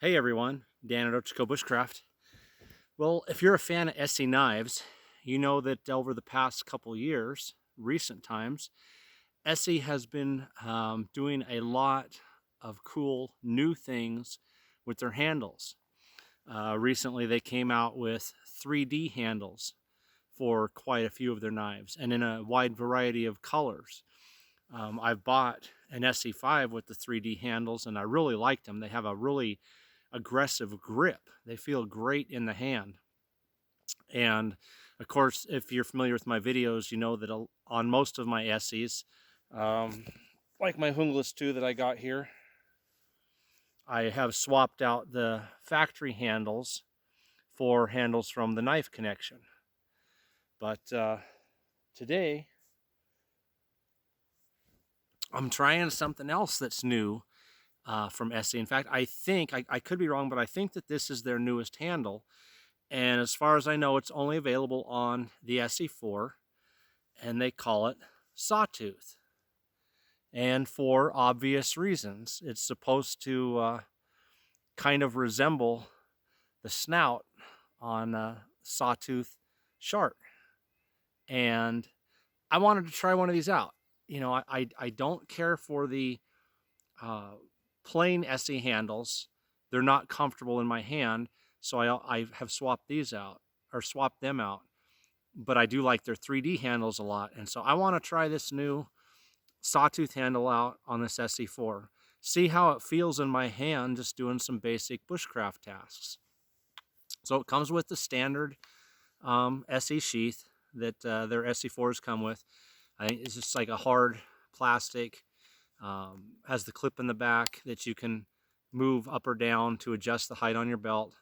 Hey everyone, Dan at Ochoco Bushcraft. Well, if you're a fan of Esee knives, you know that over the past couple years, recent times, Esee has been doing a lot of cool new things with their handles. Recently, they came out with 3D handles for quite a few of their knives and in a wide variety of colors. I've bought an SE5 with the 3D handles and I really liked them. They have a really aggressive grip. They feel great in the hand. And of course, if you're familiar with my videos, you know that on most of my Esees, like my Hungless 2 that I got here, I have swapped out the factory handles for handles from the knife connection. But today, I'm trying something else that's new from Esee. In fact, I could be wrong, but I think that this is their newest handle. And as far as I know, it's only available on the SE4, and they call it Sawtooth. And for obvious reasons, it's supposed to kind of resemble the snout on a Sawtooth shark. And I wanted to try one of these out. You know, I don't care for the plain Esee handles. They're not comfortable in my hand, so I have swapped these out, or swapped them out. But I do like their 3D handles a lot, and so I want to try this new Sawtooth handle out on this SE4. See how it feels in my hand just doing some basic bushcraft tasks. So it comes with the standard Esee sheath that their SE4s come with. I think it's just like a hard plastic. Has the clip in the back that you can move up or down to adjust the height on your belt.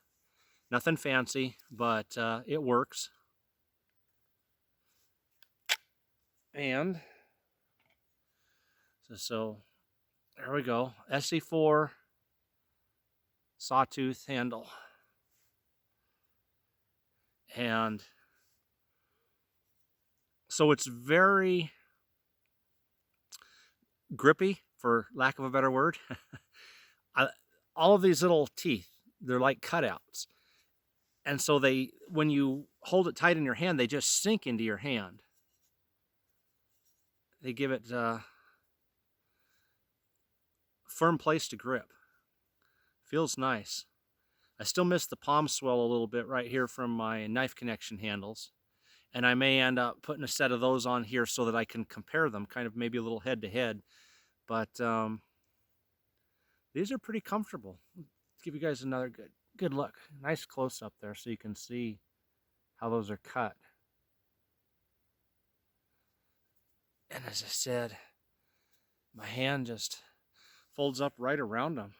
Nothing fancy, but it works. And so there we go. SE4 Sawtooth handle. And so it's very grippy, for lack of a better word. All of these little teeth, they're like cutouts. And so when you hold it tight in your hand, they just sink into your hand. They give it a firm place to grip. Feels nice. I still miss the palm swell a little bit right here from my knife connection handles. And I may end up putting a set of those on here so that I can compare them, kind of maybe a little head to head. But these are pretty comfortable. Let's give you guys another good look. Nice close up there so you can see how those are cut. And as I said, my hand just folds up right around them.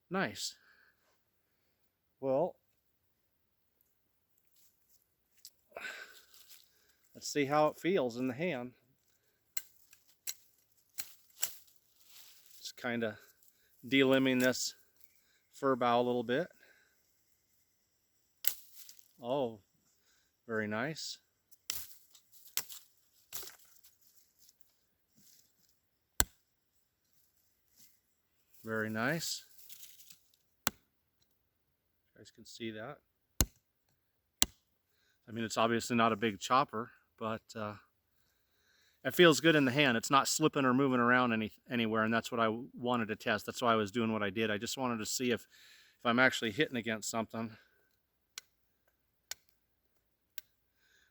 Nice. Well, let's see how it feels in the hand. Just kind of delimbing this fur bow a little bit. Oh, very nice. Very nice. You guys can see that. I mean, it's obviously not a big chopper, but it feels good in the hand. It's not slipping or moving around anywhere, and that's what I wanted to test. That's why I was doing what I did. I just wanted to see if I'm actually hitting against something.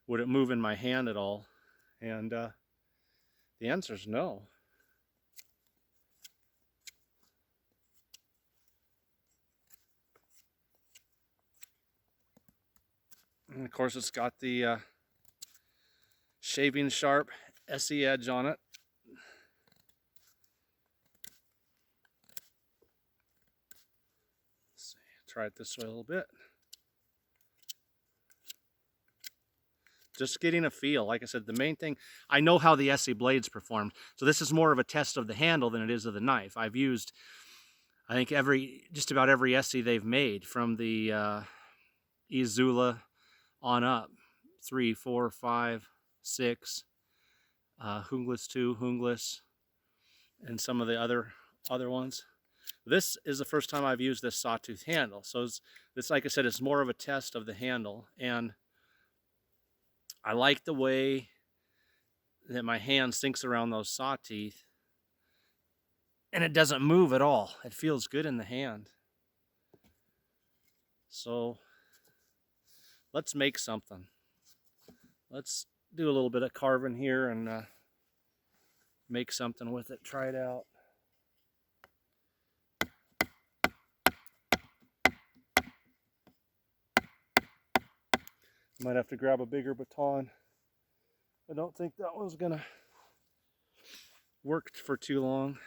Would it move in my hand at all? And the answer is no. And of course, it's got the shaving sharp Esee edge on it. Let's see, try it this way a little bit. Just getting a feel. Like I said, the main thing, I know how the Esee blades performed. So this is more of a test of the handle than it is of the knife. I've used, I think, just about every Esee they've made, from the Izula on up. 3, 4, 5, 6, Hungless 2, Hungless, and some of the other ones. This is the first time I've used this Sawtooth handle. So this, like I said, it's more of a test of the handle. And I like the way that my hand sinks around those saw teeth. And it doesn't move at all. It feels good in the hand. So let's make something. Let's do a little bit of carving here and make something with it. Try it out. Might have to grab a bigger baton. I don't think that one's gonna work for too long.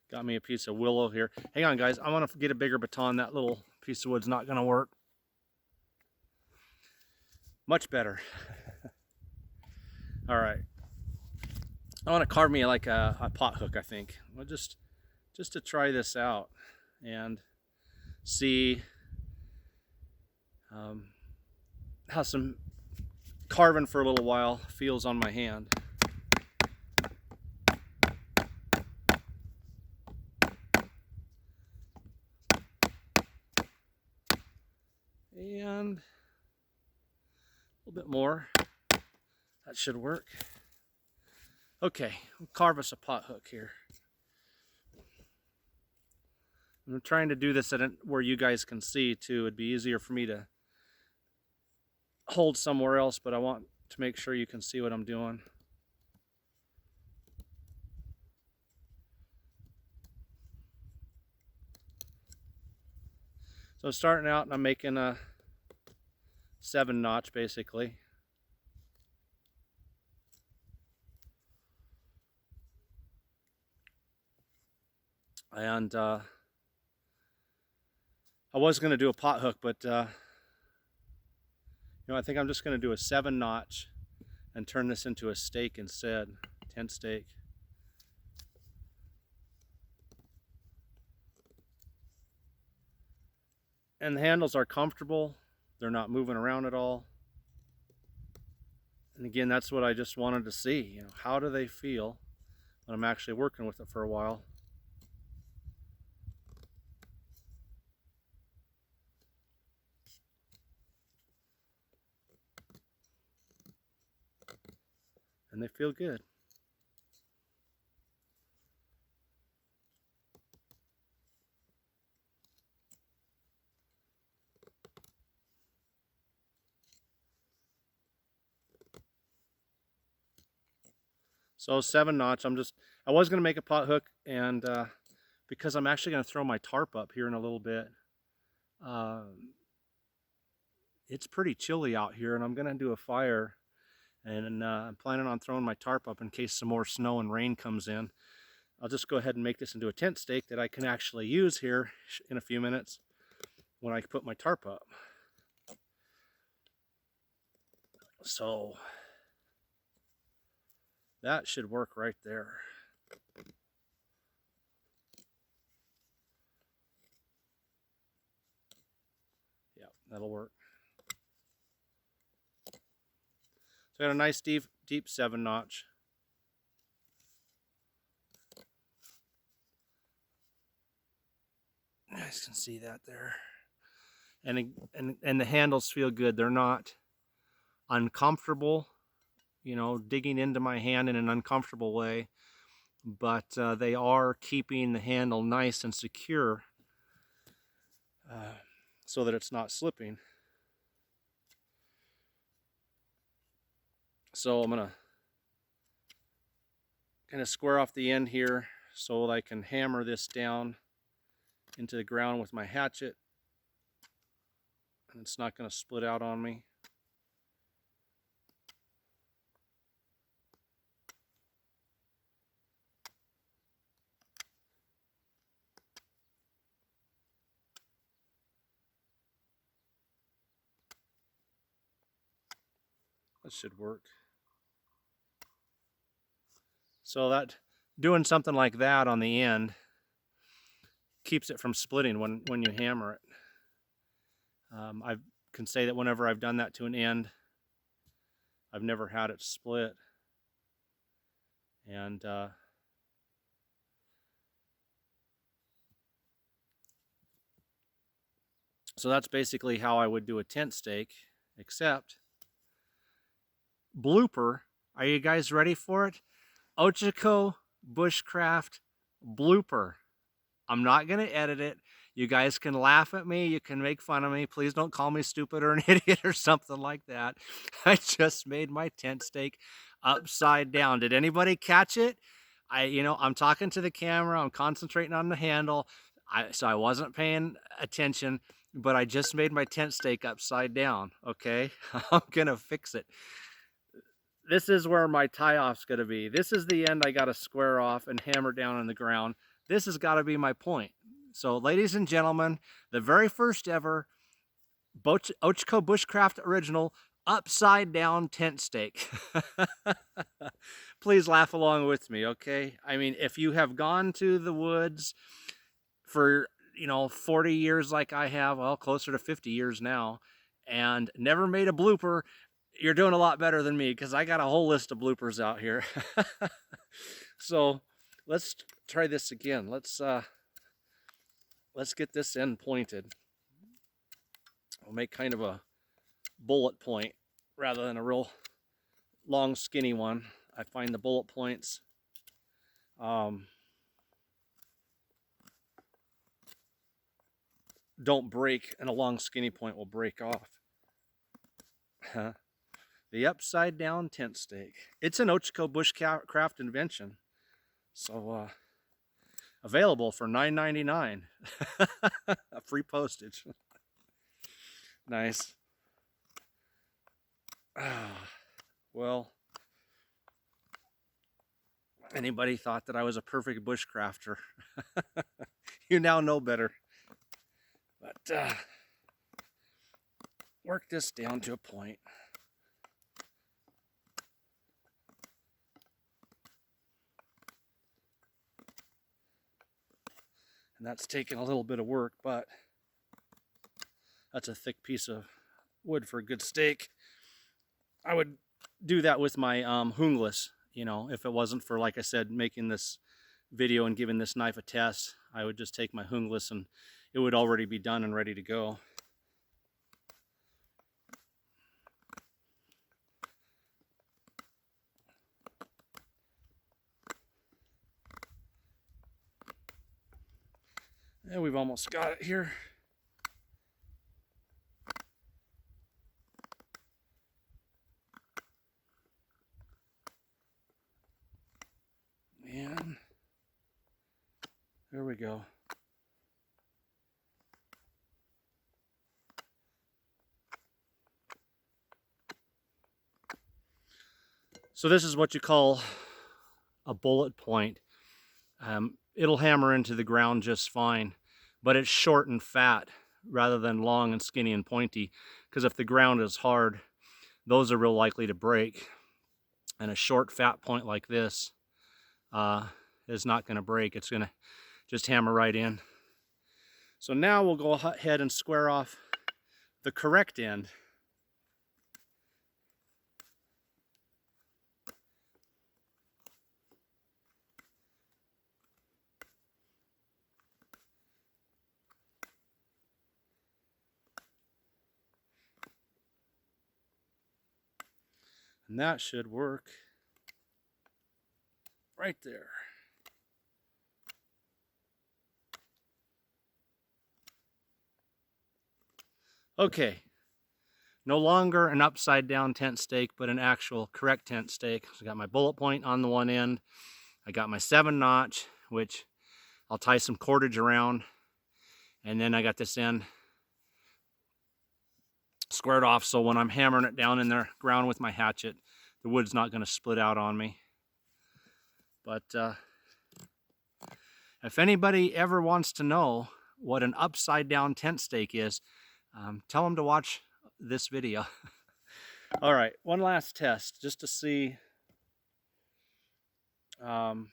Got me a piece of willow here. Hang on, guys. I want to get a bigger baton. That little piece of wood's not going to work. Much better. All right. I want to carve me like a pot hook, I think. Well, just to try this out and see how some carving for a little while feels on my hand. And a little bit more. That should work. Okay, we'll carve us a pot hook here. I'm trying to do this where you guys can see too. It'd be easier for me to hold somewhere else, but I want to make sure you can see what I'm doing. So starting out, and I'm making a 7-notch basically. And I was going to do a pot hook, but I think I'm just going to do a 7-notch and turn this into a stake instead, tent stake. And the handles are comfortable. They're not moving around at all. And again, that's what I just wanted to see. How do they feel when I'm actually working with it for a while? And they feel good. So 7-notch, I was going to make a pot hook, and because I'm actually going to throw my tarp up here in a little bit, it's pretty chilly out here, and I'm going to do a fire, and I'm planning on throwing my tarp up in case some more snow and rain comes in. I'll just go ahead and make this into a tent stake that I can actually use here in a few minutes when I put my tarp up. So that should work right there. Yeah, that'll work. So I got a nice deep 7-notch. You guys can see that there. And the handles feel good. They're not uncomfortable, digging into my hand in an uncomfortable way, but they are keeping the handle nice and secure so that it's not slipping. So I'm gonna kind of square off the end here so that I can hammer this down into the ground with my hatchet, and it's not going to split out on me. That should work. So that doing something like that on the end keeps it from splitting when you hammer it. can say that whenever I've done that to an end, I've never had it split. And so that's basically how I would do a tent stake, except blooper. Are you guys ready for it? Ochiko Bushcraft blooper. I'm not going to edit it. You guys can laugh at me. You can make fun of me. Please don't call me stupid or an idiot or something like that. I just made my tent stake upside down. Did anybody catch it? I'm talking to the camera. I'm concentrating on the handle. So I wasn't paying attention, but I just made my tent stake upside down. Okay, I'm going to fix it. This is where my tie-off's going to be. This is the end I got to square off and hammer down on the ground. This has got to be my point. So, ladies and gentlemen, the very first ever Ochiko Bushcraft original upside down tent stake. Please laugh along with me, okay? I mean, if you have gone to the woods for, 40 years like I have, well, closer to 50 years now, and never made a blooper, you're doing a lot better than me, because I got a whole list of bloopers out here. So let's try this again. Let's get this end pointed. I'll make kind of a bullet point rather than a real long skinny one. I find the bullet points don't break, and a long skinny point will break off. The upside down tent stake. It's an Ochiko Bushcraft invention. So available for $9.99. Free postage. Nice. Well, anybody thought that I was a perfect bushcrafter? You now know better. But work this down to a point. And that's taken a little bit of work, but that's a thick piece of wood for a good stake. I would do that with my hungless, if it wasn't for, like I said, making this video and giving this knife a test. I would just take my hungless and it would already be done and ready to go. And we've almost got it here. And there we go. So this is what you call a bullet point. It'll hammer into the ground just fine, but it's short and fat rather than long and skinny and pointy, because if the ground is hard, those are real likely to break. And a short fat point like this is not going to break. It's going to just hammer right in. So now we'll go ahead and square off the correct end. And that should work right there. Okay, no longer an upside down tent stake, but an actual correct tent stake. So I got my bullet point on the one end. I got my 7-notch, which I'll tie some cordage around. And then I got this end squared off, so when I'm hammering it down in the ground with my hatchet, the wood's not going to split out on me. But if anybody ever wants to know what an upside down tent stake is, tell them to watch this video. All right, one last test just to see. Of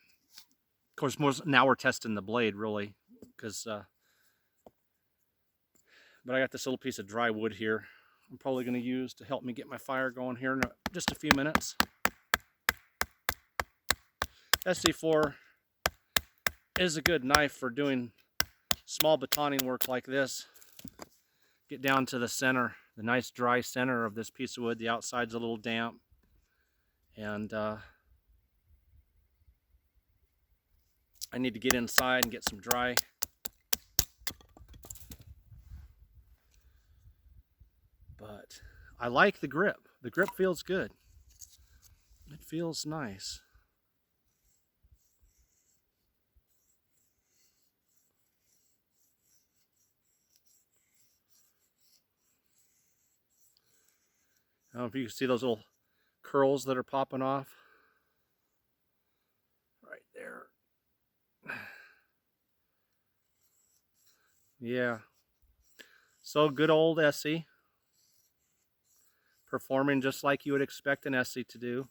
course, now we're testing the blade, really, because but I got this little piece of dry wood here. I'm probably going to use to help me get my fire going here in just a few minutes. Esee is a good knife for doing small batoning work like this. Get down to the center, the nice dry center of this piece of wood. The outside's a little damp, and I need to get inside and get some dry. But I like the grip. The grip feels good. It feels nice. I don't know if you can see those little curls that are popping off. Right there. Yeah. So good old Esee. Performing just like you would expect an Esee to do.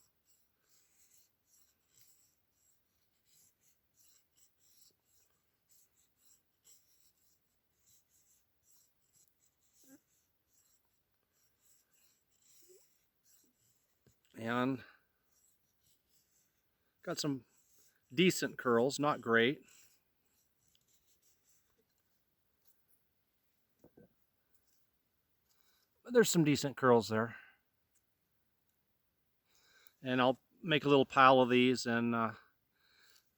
And got some decent curls, not great. But there's some decent curls there. And I'll make a little pile of these, and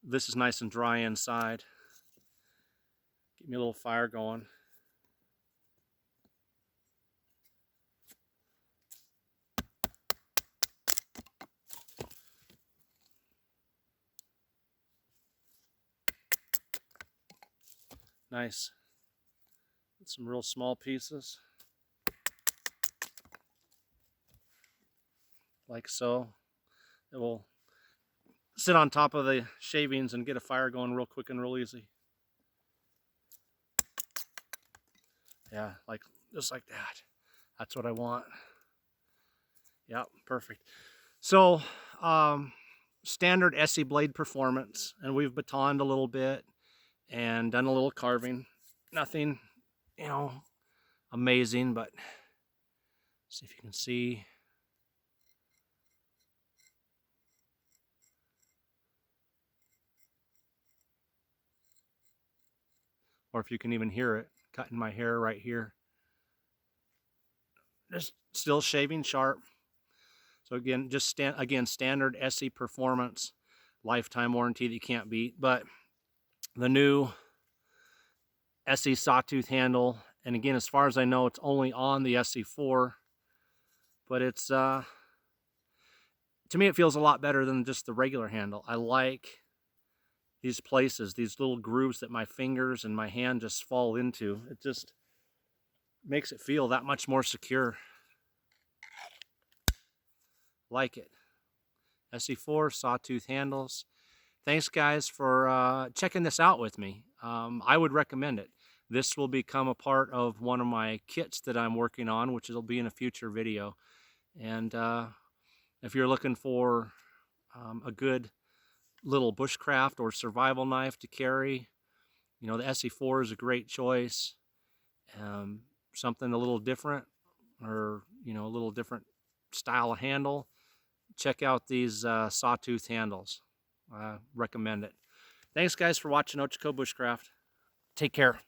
this is nice and dry inside. Get me a little fire going. Nice. Some real small pieces. Like so. It will sit on top of the shavings and get a fire going real quick and real easy. Yeah, like just like that. That's what I want. Yep, perfect. So, standard Esee blade performance, and we've batoned a little bit and done a little carving. Nothing, you know, amazing, but see if you can see. Or if you can even hear it, cutting my hair right here. Just still shaving sharp. So again, just standard Esee performance, lifetime warranty that you can't beat. But the new Esee Sawtooth handle, and again, as far as I know, it's only on the Esee4, but it's to me it feels a lot better than just the regular handle. I like these places, these little grooves that my fingers and my hand just fall into. It just makes it feel that much more secure. Like it. Esee4 Sawtooth handles. Thanks guys for checking this out with me. I would recommend it. This will become a part of one of my kits that I'm working on, which will be in a future video. And if you're looking for a good little bushcraft or survival knife to carry, you know, the Esee4 is a great choice. Something a little different, or you know, a little different style of handle. Check out these Sawtooth handles. Recommend it. Thanks guys for watching Ochiko Bushcraft. Take care.